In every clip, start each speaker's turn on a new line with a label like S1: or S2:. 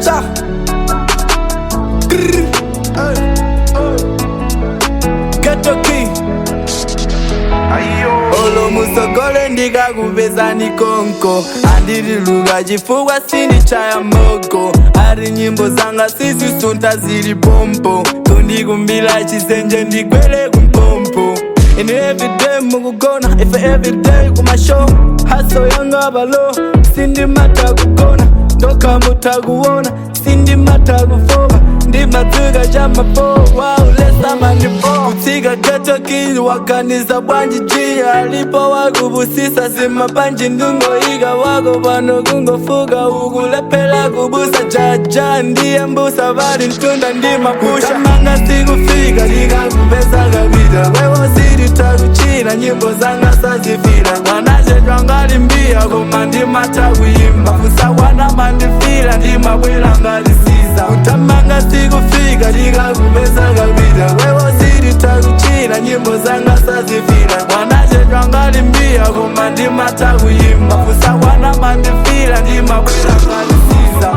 S1: Cha. Ghetto King. Olo musogole ndikakupeza ni konko andiriluka chifukwa sindichaya moko ari nyimbo zanga sizisunta zili pompo tondikumbila chisenje ndikwele kumpompo and everyday mukugona ife everyday kumashow haso yanga balo sindimata kugona ndoka mutakuona sindimata kufoka ndimatuka chamapowa ulesa manipo kutsika Ghetto King waganiza bwanji jia alipo wakubusisa simapanji ndungoiga wako pano kungofuka ukulepela kubusa jaja ndiye mbusa bali ntunda ndimapusha manga sikufika likakupesa kabita wewo siritakuchina nyimbo zanga sazifira mwanajetwa ngalimbia koma ndimata kuyimba kusawana mandifira ndimabwela ngalisiza utamanga sikufika likakupesa kabita wewo siritakuchina nyimbo zanga sazifira mwanajetwa ngalimbia koma ndimata kuyimba kusawana mandifira ndimabwela ngalisiza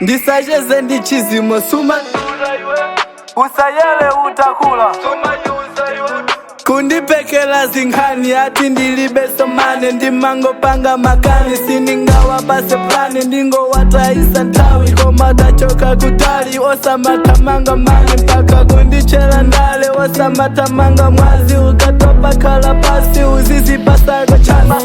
S1: ndisacheze ndichizimo suma usayele utakula kundipekela zinkhani ati ndilibesomane ndimangopanga makani siningawa base plani ndingowataisa nthawi koma tachoka kutali osamatamanga mani mpaka kundichela ndale osamatamanga mwazi ukatopa khala pasi uzizipasako chana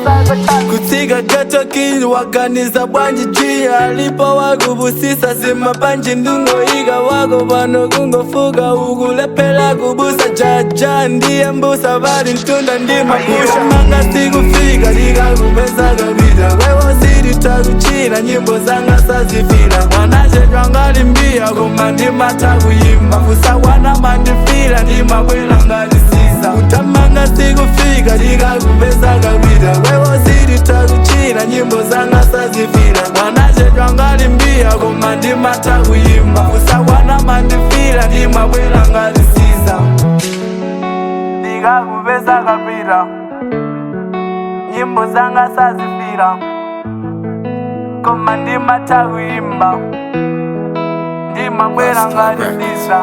S1: kutsika Ghetto King waganiza bwanji jia alipo wakubusisa simapanji ndungoiga wako pano kungofuka ukulepela kubusa jaja ndiye mbusa bali ntunda ndimapusha manga sikufika likakupesa kabita wewo siritakuchina nyimbo zanga sazifira mwanajetwa ngalimbia koma ndimata kuyimba kusawana mandifira ndimabwela ngalisiza utamanga sikufika likakupesa kabita wewo siritakuchina nyimbo zanga sazifira mwanajetwa ngalimbia koma ndimata kuyimba kusawana mandifira ndimabwela ngalisiza ndikakupesa kabita nyimbo zanga sazifira koma ndimata kuyimba ndimabwela ngalisiza